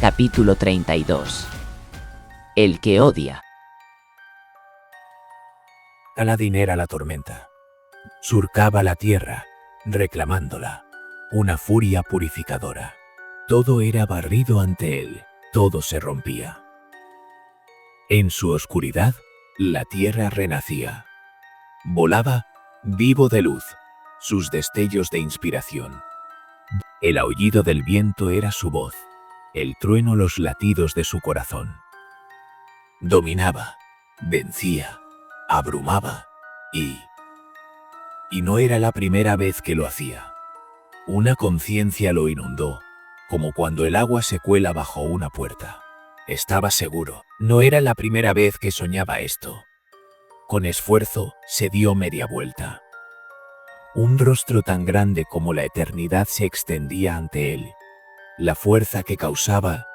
Capítulo 32. El que odia. Kaladin era la tormenta. Surcaba la tierra, reclamándola. Una furia purificadora. Todo era barrido ante él, todo se rompía. En su oscuridad, la tierra renacía. Volaba, vivo de luz, sus destellos de inspiración. El aullido del viento era su voz, el trueno los latidos de su corazón. Dominaba, vencía, abrumaba y no era la primera vez que lo hacía. Una conciencia lo inundó, como cuando el agua se cuela bajo una puerta. Estaba seguro, no era la primera vez que soñaba esto. Con esfuerzo, se dio media vuelta. Un rostro tan grande como la eternidad se extendía ante él. La fuerza que causaba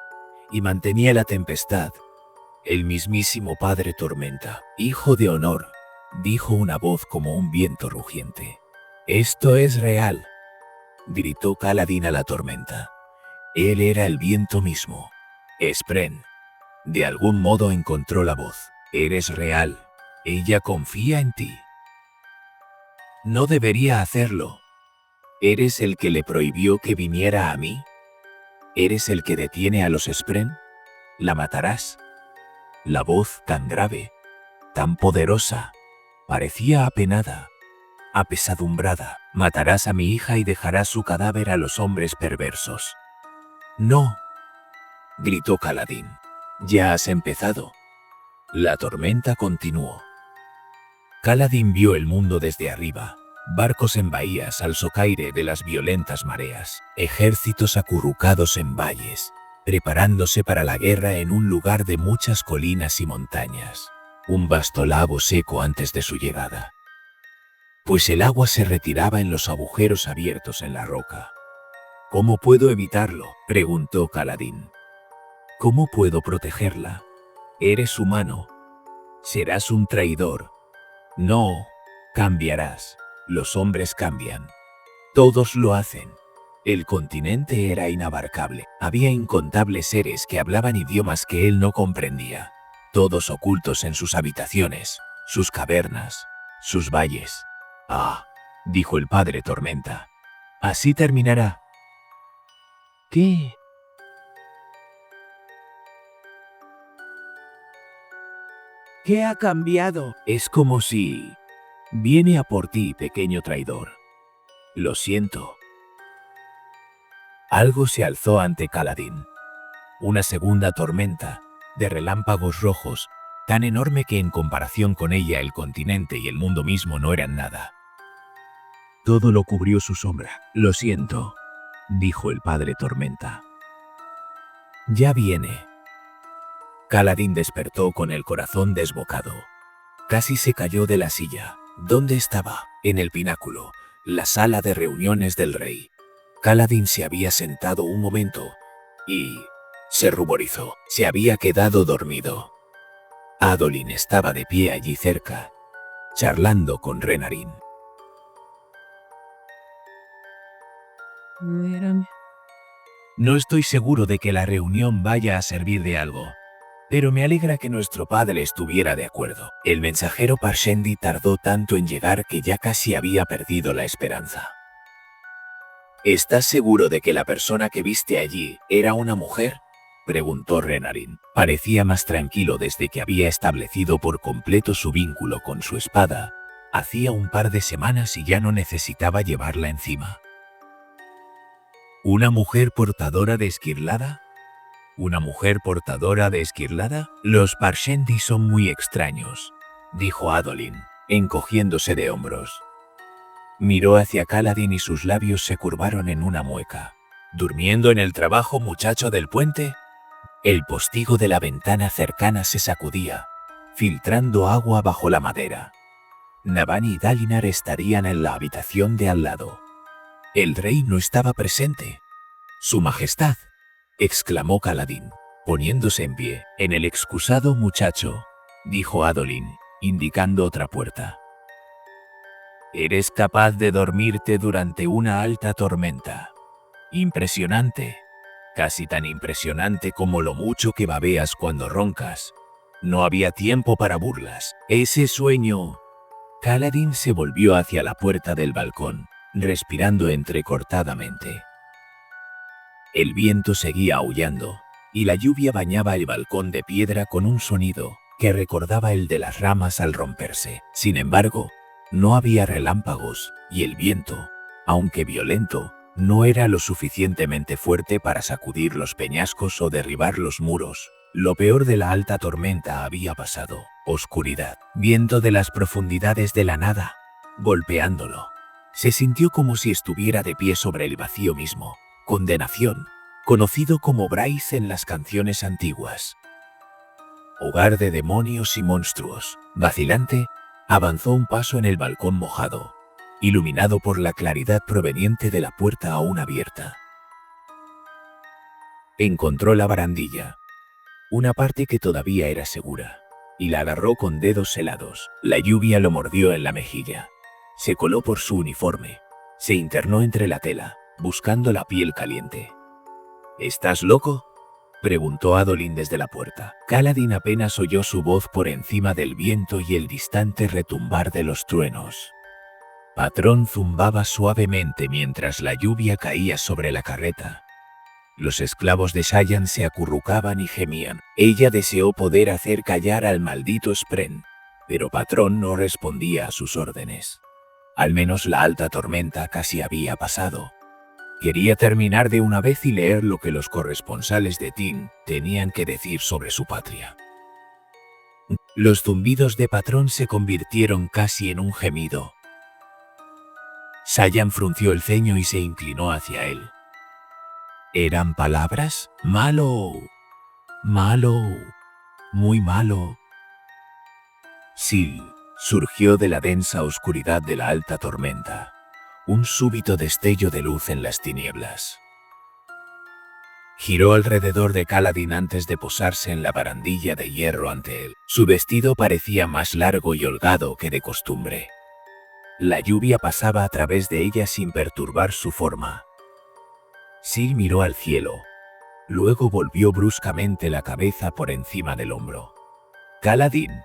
y mantenía la tempestad. El mismísimo Padre Tormenta, hijo de honor, dijo una voz como un viento rugiente. «Esto es real», gritó Kaladin a la tormenta. Él era el viento mismo. Spren. De algún modo encontró la voz. «Eres real. Ella confía en ti». «No debería hacerlo. ¿Eres el que le prohibió que viniera a mí? ¿Eres el que detiene a los Spren? ¿La matarás?» La voz tan grave, tan poderosa, parecía apenada, apesadumbrada. «Matarás a mi hija y dejarás su cadáver a los hombres perversos». «No», gritó Kaladin. «Ya has empezado». La tormenta continuó. Kaladin vio el mundo desde arriba, barcos en bahías al socaire de las violentas mareas, ejércitos acurrucados en valles, preparándose para la guerra en un lugar de muchas colinas y montañas, un vasto lago seco antes de su llegada, pues el agua se retiraba en los agujeros abiertos en la roca. «¿Cómo puedo evitarlo?», preguntó Kaladin. «¿Cómo puedo protegerla? Eres humano. Serás un traidor. No, cambiarás. Los hombres cambian. Todos lo hacen». El continente era inabarcable. Había incontables seres que hablaban idiomas que él no comprendía, todos ocultos en sus habitaciones, sus cavernas, sus valles. «Ah», dijo el Padre Tormenta, «así terminará». «¿Qué?» «¿Qué ha cambiado?» «Es como si viene a por ti, pequeño traidor. Lo siento». Algo se alzó ante Kaladin. Una segunda tormenta, de relámpagos rojos, tan enorme que en comparación con ella el continente y el mundo mismo no eran nada. Todo lo cubrió su sombra. «Lo siento», dijo el Padre Tormenta. «Ya viene». Kaladin despertó con el corazón desbocado. Casi se cayó de la silla. ¿Dónde estaba? En el pináculo, la sala de reuniones del rey. Kaladin se había sentado un momento y se ruborizó. Se había quedado dormido. Adolin estaba de pie allí cerca, charlando con Renarin. «No estoy seguro de que la reunión vaya a servir de algo, pero me alegra que nuestro padre estuviera de acuerdo». El mensajero Parshendi tardó tanto en llegar que ya casi había perdido la esperanza. «¿Estás seguro de que la persona que viste allí era una mujer?», preguntó Renarin. Parecía más tranquilo desde que había establecido por completo su vínculo con su espada. Hacía un par de semanas y ya no necesitaba llevarla encima. «¿Una mujer portadora de esquirlada? ¿Una mujer portadora de esquirlada? Los Parshendi son muy extraños», dijo Adolin, encogiéndose de hombros. Miró hacia Kaladin y sus labios se curvaron en una mueca. «¿Durmiendo en el trabajo, muchacho del puente?» El postigo de la ventana cercana se sacudía, filtrando agua bajo la madera. Navani y Dalinar estarían en la habitación de al lado. El rey no estaba presente. «Su majestad», exclamó Kaladin, poniéndose en pie. «En el excusado, muchacho», dijo Adolin, indicando otra puerta. «Eres capaz de dormirte durante una alta tormenta. Impresionante». casi tan impresionante como lo mucho que babeas cuando roncas. No había tiempo para burlas. Ese sueño. Kaladin se volvió hacia la puerta del balcón, respirando entrecortadamente. El viento seguía aullando, y la lluvia bañaba el balcón de piedra con un sonido que recordaba el de las ramas al romperse. Sin embargo, no había relámpagos, y el viento, aunque violento, no era lo suficientemente fuerte para sacudir los peñascos o derribar los muros. Lo peor de la alta tormenta había pasado. Oscuridad, viento de las profundidades de la nada, golpeándolo. Se sintió como si estuviera de pie sobre el vacío mismo. Condenación, conocido como Bryce en las canciones antiguas. Hogar de demonios y monstruos. Vacilante, avanzó un paso en el balcón mojado, iluminado por la claridad proveniente de la puerta aún abierta. Encontró la barandilla, una parte que todavía era segura, y la agarró con dedos helados. La lluvia lo mordió en la mejilla. Se coló por su uniforme. Se internó entre la tela, buscando la piel caliente. ¿Estás loco?, preguntó Adolin desde la puerta. Kaladin apenas oyó su voz por encima del viento y el distante retumbar de los truenos. Patrón zumbaba suavemente mientras la lluvia caía sobre la carreta. Los esclavos de Shayan se acurrucaban y gemían. Ella deseó poder hacer callar al maldito Spren, pero Patrón no respondía a sus órdenes. Al menos la alta tormenta casi había pasado. Quería terminar de una vez y leer lo que los corresponsales de Tin tenían que decir sobre su patria. Los zumbidos de Patrón se convirtieron casi en un gemido. Shayan frunció el ceño y se inclinó hacia él. ¿Eran palabras? Malo. Malo. Muy malo. Sil surgió de la densa oscuridad de la alta tormenta. Un súbito destello de luz en las tinieblas. Giró alrededor de Kaladin antes de posarse en la barandilla de hierro ante él. Su vestido parecía más largo y holgado que de costumbre. La lluvia pasaba a través de ella sin perturbar su forma. Sil miró al cielo. Luego volvió bruscamente la cabeza por encima del hombro. Kaladin.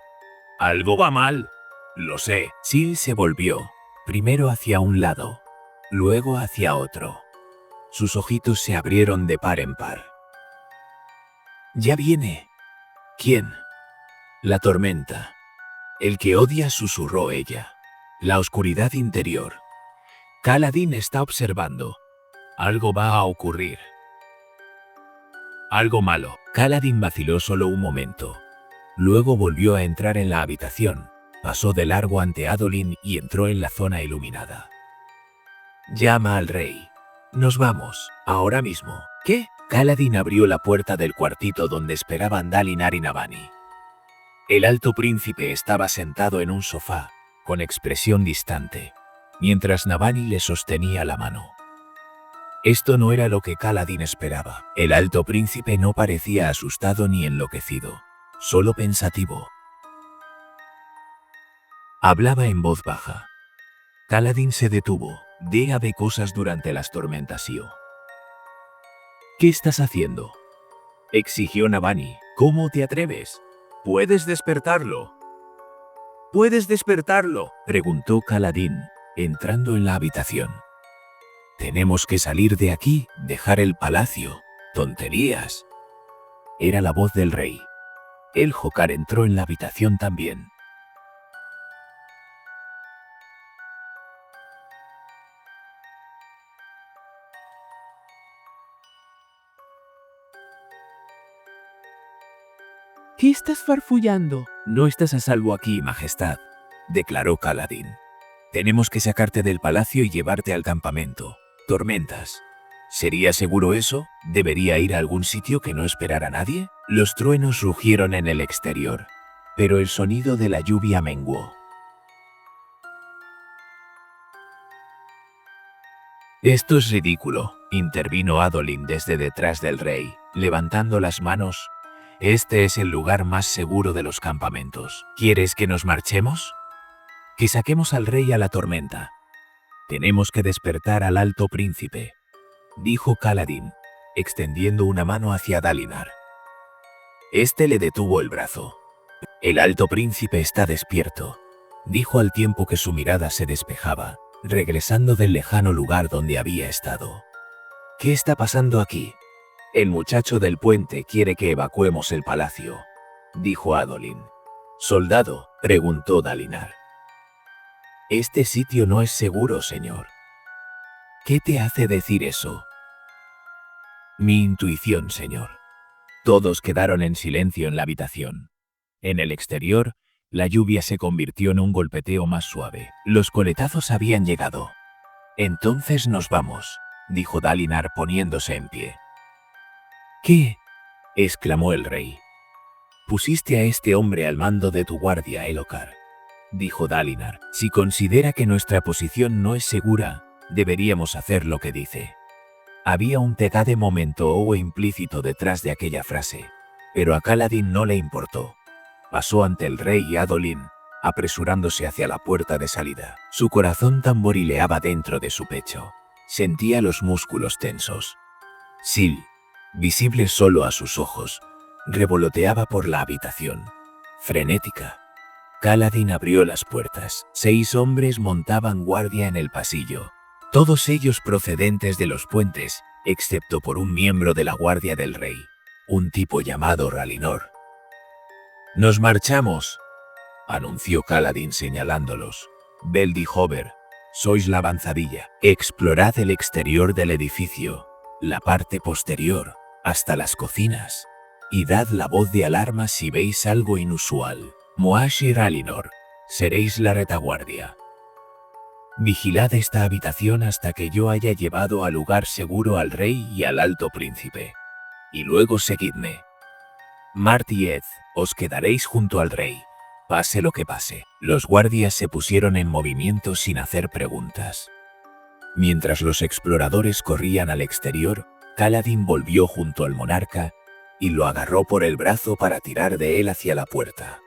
Algo va mal. Lo sé. Sil se volvió. Primero hacia un lado, luego hacia otro. Sus ojitos se abrieron de par en par. Ya viene. ¿Quién? La tormenta. El que odia, susurró ella. La oscuridad interior. Kaladin está observando. Algo va a ocurrir. Algo malo. Kaladin vaciló solo un momento. Luego volvió a entrar en la habitación. Pasó de largo ante Adolin y entró en la zona iluminada. Llama al rey. Nos vamos, ahora mismo. ¿Qué? Kaladin abrió la puerta del cuartito donde esperaban Dalinar y Navani. El alto príncipe estaba sentado en un sofá, con expresión distante, mientras Navani le sostenía la mano. Esto no era lo que Kaladin esperaba. El alto príncipe no parecía asustado ni enloquecido, solo pensativo. Hablaba en voz baja. Kaladin se detuvo. Deja de cosas durante las tormentas, Sio. ¿Qué estás haciendo?, exigió Navani. ¿Cómo te atreves? Puedes despertarlo. ¿Puedes despertarlo?, preguntó Kaladin, entrando en la habitación. Tenemos que salir de aquí, dejar el palacio. Tonterías. Era la voz del rey. El Jokar entró en la habitación también. ¿Qué estás farfullando? No estás a salvo aquí, majestad, declaró Kaladin. Tenemos que sacarte del palacio y llevarte al campamento. Tormentas. ¿Sería seguro eso? ¿Debería ir a algún sitio que no esperara a nadie? Los truenos rugieron en el exterior, pero el sonido de la lluvia menguó. Esto es ridículo, intervino Adolin desde detrás del rey, levantando las manos. Este es el lugar más seguro de los campamentos. ¿Quieres que nos marchemos? Que saquemos al rey a la tormenta. Tenemos que despertar al alto príncipe, dijo Kaladin. extendiendo una mano hacia Dalinar. Este le detuvo el brazo. El alto príncipe está despierto, dijo al tiempo que su mirada se despejaba, regresando del lejano lugar donde había estado. ¿Qué está pasando aquí? El muchacho del puente quiere que evacuemos el palacio, dijo Adolin. Soldado, preguntó Dalinar. Este sitio no es seguro, señor. ¿Qué te hace decir eso? Mi intuición, señor. Todos quedaron en silencio en la habitación. En el exterior, la lluvia se convirtió en un golpeteo más suave. Los coletazos habían llegado. Entonces nos vamos, dijo Dalinar poniéndose en pie. ¿Qué? Exclamó el rey. Pusiste a este hombre al mando de tu guardia, Elhokar, dijo Dalinar. Si considera que nuestra posición no es segura, deberíamos hacer lo que dice. Había un tegade momento o implícito detrás de aquella frase, pero a Kaladin no le importó. Pasó ante el rey y Adolin, apresurándose hacia la puerta de salida. Su corazón tamborileaba dentro de su pecho. Sentía los músculos tensos. Sil, visible solo a sus ojos, revoloteaba por la habitación, frenética. Kaladin abrió las puertas. 6 hombres montaban guardia en el pasillo, todos ellos procedentes de los puentes, excepto por un miembro de la guardia del rey, un tipo llamado Ralinor. «Nos marchamos», anunció Kaladin señalándolos. Beld y Hover, sois la avanzadilla. Explorad el exterior del edificio, la parte posterior, hasta las cocinas, y dad la voz de alarma si veis algo inusual. Moash y Ralinor, seréis la retaguardia. Vigilad esta habitación hasta que yo haya llevado al lugar seguro al rey y al alto príncipe, y luego seguidme. Mart y Ed, os quedaréis junto al rey, pase lo que pase. Los guardias se pusieron en movimiento sin hacer preguntas. Mientras los exploradores corrían al exterior, Kaladin volvió junto al monarca y lo agarró por el brazo para tirar de él hacia la puerta.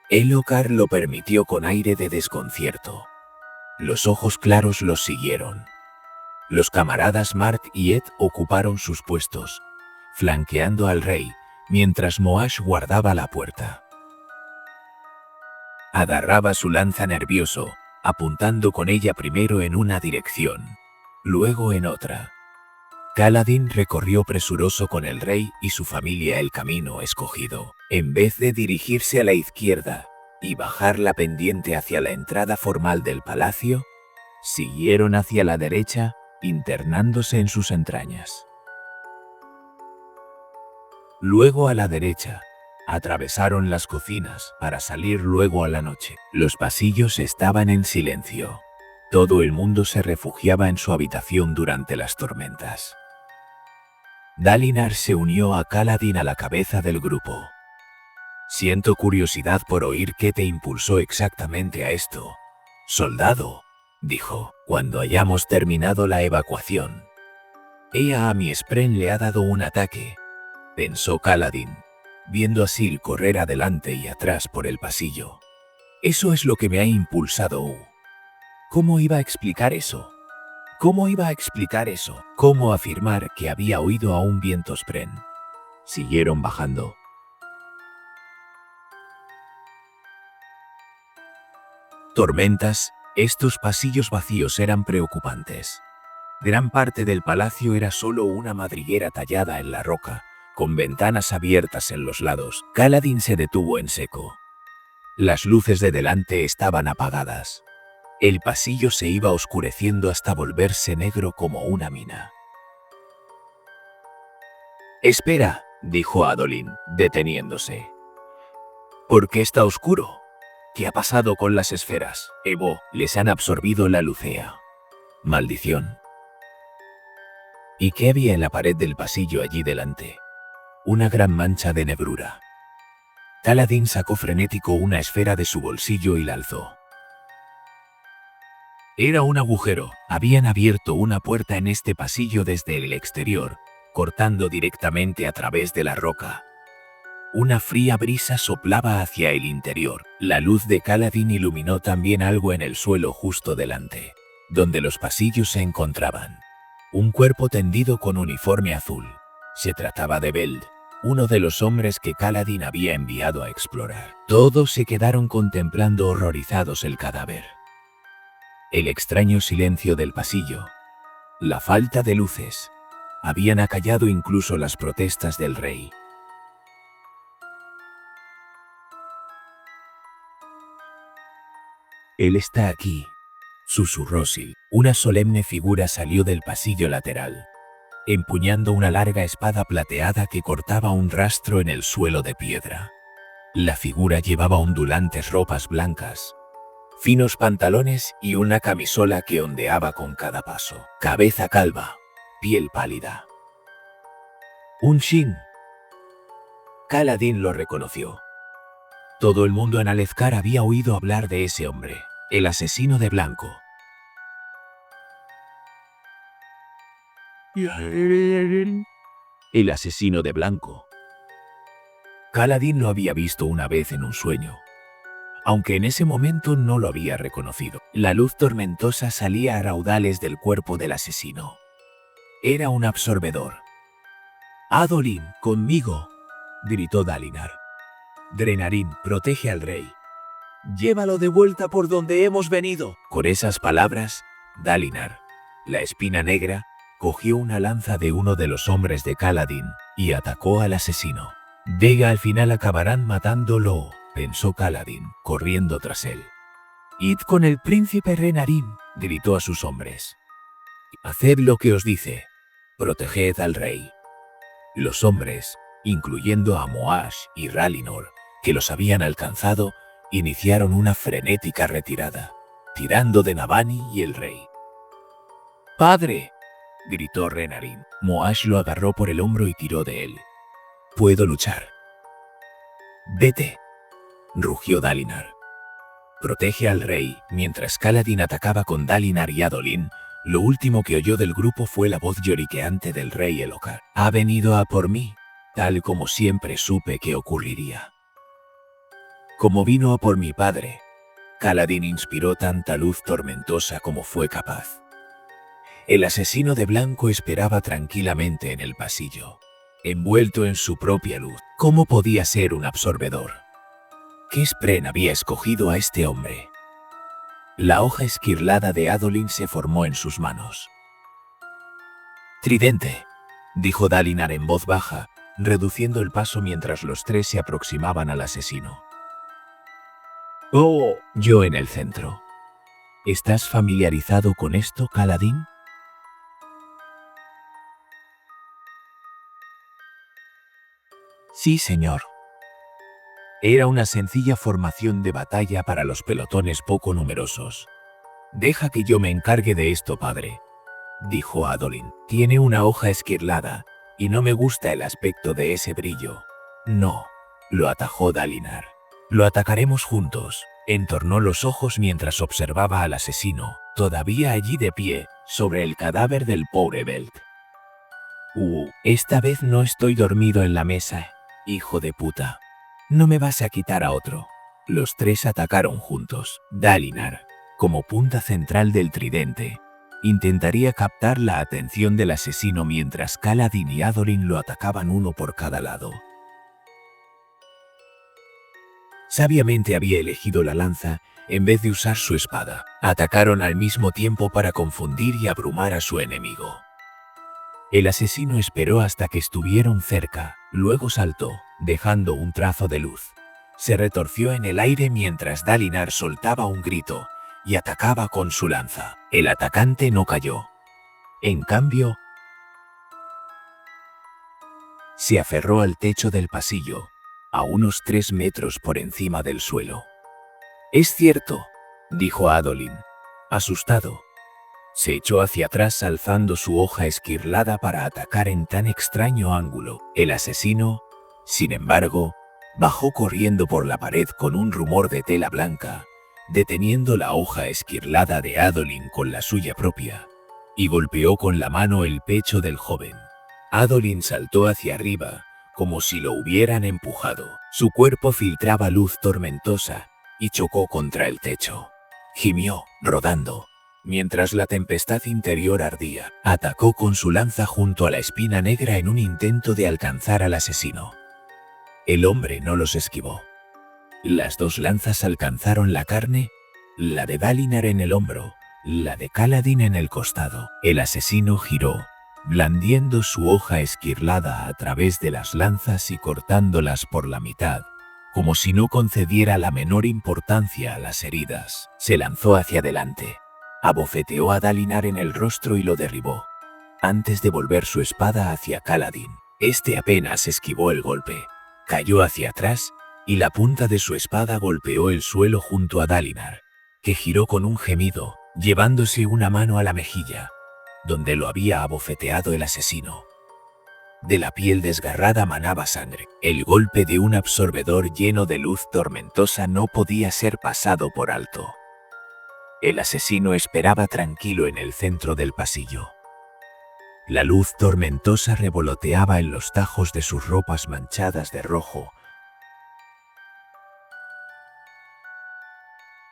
Elhokar lo permitió con aire de desconcierto. Los ojos claros los siguieron. Los camaradas Mart y Ed ocuparon sus puestos, flanqueando al rey, mientras Moash guardaba la puerta. Agarraba su lanza nervioso, apuntando con ella primero en una dirección, luego en otra. Kaladin recorrió presuroso con el rey y su familia el camino escogido. En vez de dirigirse a la izquierda y bajar la pendiente hacia la entrada formal del palacio, siguieron hacia la derecha, internándose en sus entrañas. Luego a la derecha, atravesaron las cocinas para salir luego a la noche. Los pasillos estaban en silencio. Todo el mundo se refugiaba en su habitación durante las tormentas. Dalinar se unió a Kaladin a la cabeza del grupo. Siento curiosidad por oír qué te impulsó exactamente a esto, soldado, dijo, cuando hayamos terminado la evacuación. A mi Spren le ha dado un ataque, pensó Kaladin, viendo a Sil correr adelante y atrás por el pasillo. Eso es lo que me ha impulsado. ¿Cómo iba a explicar eso? ¿Cómo iba a explicar eso? ¿Cómo afirmar que había oído a un viento Spren? Siguieron bajando. Tormentas, estos pasillos vacíos eran preocupantes. Gran parte del palacio era solo una madriguera tallada en la roca, con ventanas abiertas en los lados. Kaladin se detuvo en seco. Las luces de delante estaban apagadas. El pasillo se iba oscureciendo hasta volverse negro como una mina. «Espera», dijo Adolin, deteniéndose. «¿Por qué está oscuro? ¿Qué ha pasado con las esferas? Evo, les han absorbido la lucea. Maldición». ¿Y qué había en la pared del pasillo allí delante? Una gran mancha de negrura. Kaladin sacó frenético una esfera de su bolsillo y la alzó. Era un agujero. Habían abierto una puerta en este pasillo desde el exterior, cortando directamente a través de la roca. Una fría brisa soplaba hacia el interior. La luz de Kaladin iluminó también algo en el suelo justo delante, donde los pasillos se encontraban. Un cuerpo tendido con uniforme azul. Se trataba de Beld, uno de los hombres que Kaladin había enviado a explorar. Todos se quedaron contemplando horrorizados el cadáver. El extraño silencio del pasillo, la falta de luces, habían acallado incluso las protestas del rey. «Él está aquí», susurró Sil. Una solemne figura salió del pasillo lateral, empuñando una larga espada plateada que cortaba un rastro en el suelo de piedra. La figura llevaba ondulantes ropas blancas, finos pantalones y una camisola que ondeaba con cada paso. Cabeza calva, piel pálida. Un Shin. Kaladin lo reconoció. Todo el mundo en Alethkar había oído hablar de ese hombre, el asesino de blanco. El asesino de blanco. Kaladin lo había visto una vez en un sueño, aunque en ese momento no lo había reconocido. La luz tormentosa salía a raudales del cuerpo del asesino. Era un absorbedor. «Adolin, conmigo», gritó Dalinar. «Drenarin, protege al rey. Llévalo de vuelta por donde hemos venido». Con esas palabras, Dalinar, la espina negra, cogió una lanza de uno de los hombres de Kaladin y atacó al asesino. «Vega al final acabarán matándolo», pensó Kaladin, corriendo tras él. «Id con el príncipe Renarin», gritó a sus hombres. «Haced lo que os dice. Proteged al rey». Los hombres, incluyendo a Moash y Ralinor, que los habían alcanzado, iniciaron una frenética retirada, tirando de Navani y el rey. «¡Padre!», gritó Renarin. Moash lo agarró por el hombro y tiró de él. «Puedo luchar». «Vete», rugió Dalinar. «Protege al rey». Mientras Kaladin atacaba con Dalinar y Adolin, lo último que oyó del grupo fue la voz lloriqueante del rey Elhokar. «Ha venido a por mí, tal como siempre supe que ocurriría. Como vino a por mi padre». Kaladin inspiró tanta luz tormentosa como fue capaz. El asesino de blanco esperaba tranquilamente en el pasillo, envuelto en su propia luz. ¿Cómo podía ser un absorbedor? ¿Qué Spren había escogido a este hombre? La hoja esquirlada de Adolin se formó en sus manos. «Tridente», dijo Dalinar en voz baja, reduciendo el paso mientras los tres se aproximaban al asesino. «Oh», yo en el centro. ¿Estás familiarizado con esto, Kaladin? «Sí, señor». Era una sencilla formación de batalla para los pelotones poco numerosos. «Deja que yo me encargue de esto, padre», dijo Adolin. «Tiene una hoja esquirlada, y no me gusta el aspecto de ese brillo». «No», lo atajó Dalinar. «Lo atacaremos juntos». Entornó los ojos mientras observaba al asesino, todavía allí de pie, sobre el cadáver del pobre Beld. Esta vez no estoy dormido en la mesa, hijo de puta. No me vas a quitar a otro». Los tres atacaron juntos. Dalinar, como punta central del tridente, intentaría captar la atención del asesino mientras Kaladin y Adolin lo atacaban uno por cada lado. Sabiamente había elegido la lanza en vez de usar su espada. Atacaron al mismo tiempo para confundir y abrumar a su enemigo. El asesino esperó hasta que estuvieron cerca, luego saltó, dejando un trazo de luz. Se retorció en el aire mientras Dalinar soltaba un grito y atacaba con su lanza. El atacante no cayó. En cambio, se aferró al techo del pasillo, a unos 3 metros por encima del suelo. «Es cierto», dijo Adolin, asustado. Se echó hacia atrás alzando su hoja esquirlada para atacar en tan extraño ángulo. El asesino, sin embargo, bajó corriendo por la pared con un rumor de tela blanca, deteniendo la hoja esquirlada de Adolin con la suya propia, y golpeó con la mano el pecho del joven. Adolin saltó hacia arriba, como si lo hubieran empujado. Su cuerpo filtraba luz tormentosa y chocó contra el techo. Gimió, rodando, Mientras la tempestad interior ardía, atacó con su lanza junto a la espina negra en un intento de alcanzar al asesino. El hombre no los esquivó. Las dos lanzas alcanzaron la carne, la de Dalinar en el hombro, la de Kaladin en el costado. El asesino giró, blandiendo su hoja esquirlada a través de las lanzas y cortándolas por la mitad, como si no concediera la menor importancia a las heridas. Se lanzó hacia adelante, abofeteó a Dalinar en el rostro y lo derribó, antes de volver su espada hacia Kaladin. Este apenas esquivó el golpe, cayó hacia atrás y la punta de su espada golpeó el suelo junto a Dalinar, que giró con un gemido, llevándose una mano a la mejilla, donde lo había abofeteado el asesino. De la piel desgarrada manaba sangre. El golpe de un absorbedor lleno de luz tormentosa no podía ser pasado por alto. El asesino esperaba tranquilo en el centro del pasillo. La luz tormentosa revoloteaba en los tajos de sus ropas manchadas de rojo,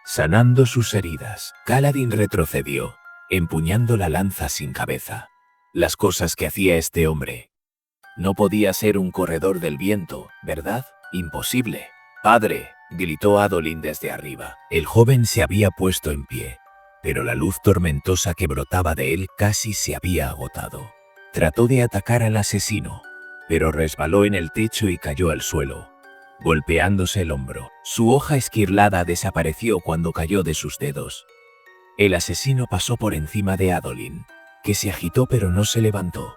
sanando sus heridas. Kaladin retrocedió, empuñando la lanza sin cabeza. Las cosas que hacía este hombre. No podía ser un corredor del viento, ¿verdad? Imposible. Padre, gritó Adolin desde arriba. El joven se había puesto en pie, pero la luz tormentosa que brotaba de él casi se había agotado. Trató de atacar al asesino, pero resbaló en el techo y cayó al suelo, golpeándose el hombro. Su hoja esquirlada desapareció cuando cayó de sus dedos. El asesino pasó por encima de Adolin, que se agitó pero no se levantó.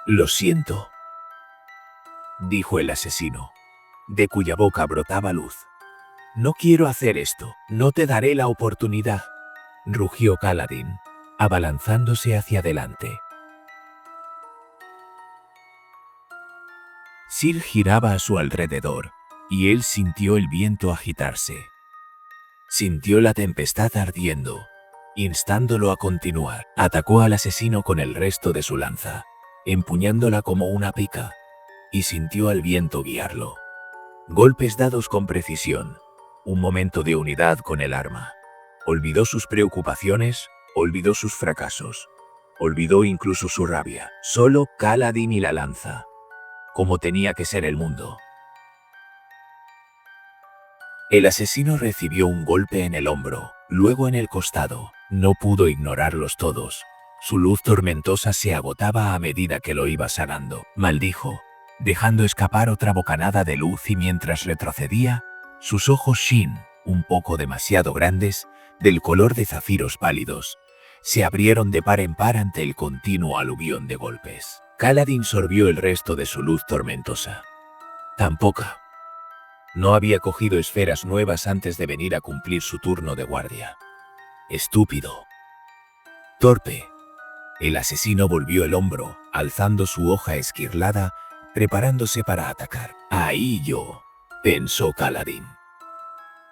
«Lo siento», dijo el asesino, de cuya boca brotaba luz. «No quiero hacer esto, no te daré la oportunidad», rugió Kaladin, abalanzándose hacia adelante. Sir giraba a su alrededor, y él sintió el viento agitarse. Sintió la tempestad ardiendo, instándolo a continuar. Atacó al asesino con el resto de su lanza, empuñándola como una pica, y sintió al viento guiarlo. Golpes dados con precisión, un momento de unidad con el arma. Olvidó sus preocupaciones, olvidó sus fracasos, olvidó incluso su rabia. Solo Kaladin y la lanza, como tenía que ser el mundo. El asesino recibió un golpe en el hombro, luego en el costado. No pudo ignorarlos todos. Su luz tormentosa se agotaba a medida que lo iba sanando. Maldijo, dejando escapar otra bocanada de luz, y mientras retrocedía, sus ojos Shin, un poco demasiado grandes, del color de zafiros pálidos, se abrieron de par en par ante el continuo aluvión de golpes. Kaladin sorbió el resto de su luz tormentosa. Tan poca. No había cogido esferas nuevas antes de venir a cumplir su turno de guardia. Estúpido. Torpe. El asesino volvió el hombro, alzando su hoja esquirlada, preparándose para atacar. «Ahí yo», pensó Kaladin.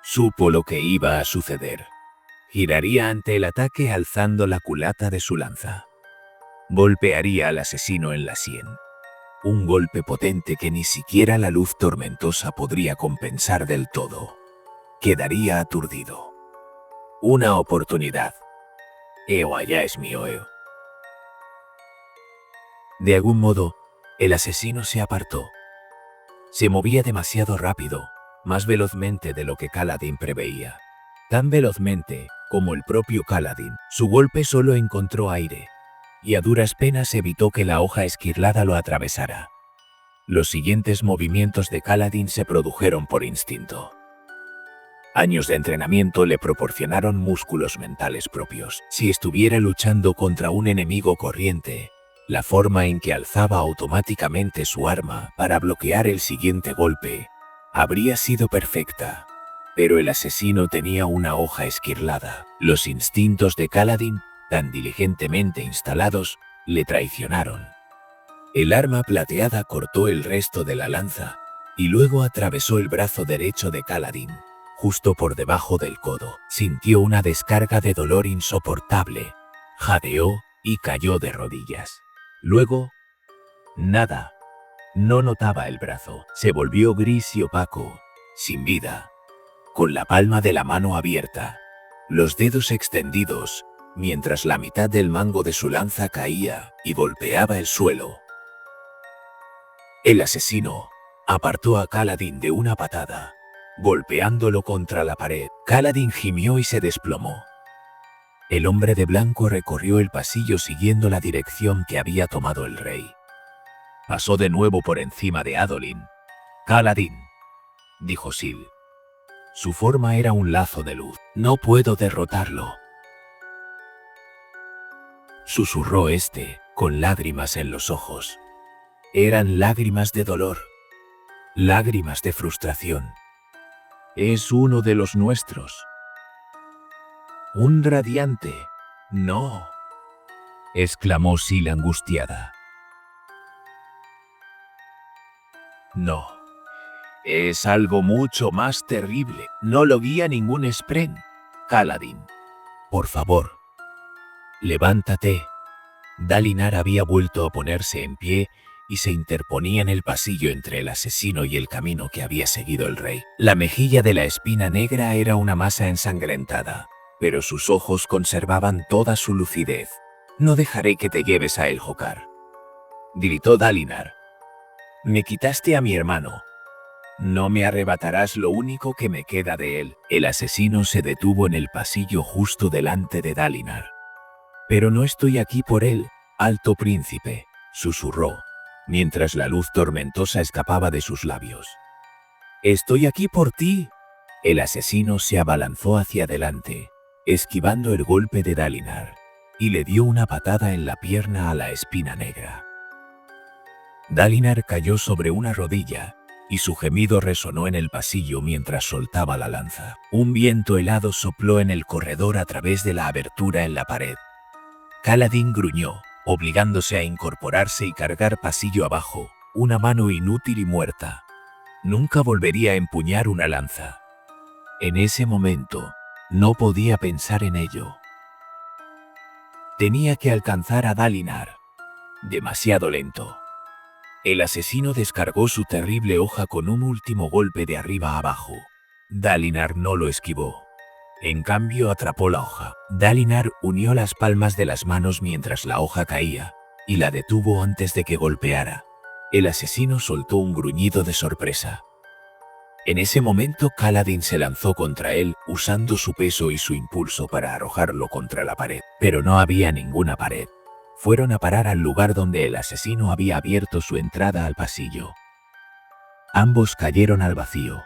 Supo lo que iba a suceder. Giraría ante el ataque alzando la culata de su lanza. Golpearía al asesino en la sien. Un golpe potente que ni siquiera la luz tormentosa podría compensar del todo. Quedaría aturdido. Una oportunidad. Eo allá es mío, Eo. De algún modo, el asesino se apartó. Se movía demasiado rápido, más velozmente de lo que Kaladin preveía. Tan velozmente como el propio Kaladin. Su golpe solo encontró aire, y a duras penas evitó que la hoja esquirlada lo atravesara. Los siguientes movimientos de Kaladin se produjeron por instinto. Años de entrenamiento le proporcionaron músculos mentales propios. Si estuviera luchando contra un enemigo corriente, la forma en que alzaba automáticamente su arma para bloquear el siguiente golpe habría sido perfecta. Pero el asesino tenía una hoja esquirlada. Los instintos de Kaladin, tan diligentemente instalados, le traicionaron. El arma plateada cortó el resto de la lanza y luego atravesó el brazo derecho de Kaladin, justo por debajo del codo. Sintió una descarga de dolor insoportable, jadeó y cayó de rodillas. Luego, nada. No notaba el brazo. Se volvió gris y opaco, sin vida, con la palma de la mano abierta, los dedos extendidos, mientras la mitad del mango de su lanza caía y golpeaba el suelo. El asesino apartó a Kaladin de una patada, golpeándolo contra la pared. Kaladin gimió y se desplomó. El hombre de blanco recorrió el pasillo siguiendo la dirección que había tomado el rey. Pasó de nuevo por encima de Adolin. «Kaladin», dijo Sil. Su forma era un lazo de luz. «No puedo derrotarlo», susurró este, con lágrimas en los ojos. Eran lágrimas de dolor, lágrimas de frustración. «Es uno de los nuestros». «Un radiante». «No», exclamó Sil angustiada. «No, es algo mucho más terrible. No lo guía ningún Spren. Kaladin, por favor, levántate». Dalinar había vuelto a ponerse en pie y se interponía en el pasillo entre el asesino y el camino que había seguido el rey. La mejilla de la espina negra era una masa ensangrentada, pero sus ojos conservaban toda su lucidez. «No dejaré que te lleves a Elhokar», gritó Dalinar. «Me quitaste a mi hermano. No me arrebatarás lo único que me queda de él». El asesino se detuvo en el pasillo justo delante de Dalinar. «Pero no estoy aquí por él, alto príncipe», susurró, mientras la luz tormentosa escapaba de sus labios. «Estoy aquí por ti». El asesino se abalanzó hacia adelante, esquivando el golpe de Dalinar, y le dio una patada en la pierna a la espina negra. Dalinar cayó sobre una rodilla, y su gemido resonó en el pasillo mientras soltaba la lanza. Un viento helado sopló en el corredor a través de la abertura en la pared. Kaladin gruñó, obligándose a incorporarse y cargar pasillo abajo, una mano inútil y muerta. Nunca volvería a empuñar una lanza. En ese momento, no podía pensar en ello. Tenía que alcanzar a Dalinar. Demasiado lento. El asesino descargó su terrible hoja con un último golpe de arriba a abajo. Dalinar no lo esquivó. En cambio, atrapó la hoja. Dalinar unió las palmas de las manos mientras la hoja caía, y la detuvo antes de que golpeara. El asesino soltó un gruñido de sorpresa. En ese momento, Kaladin se lanzó contra él, usando su peso y su impulso para arrojarlo contra la pared. Pero no había ninguna pared. Fueron a parar al lugar donde el asesino había abierto su entrada al pasillo. Ambos cayeron al vacío.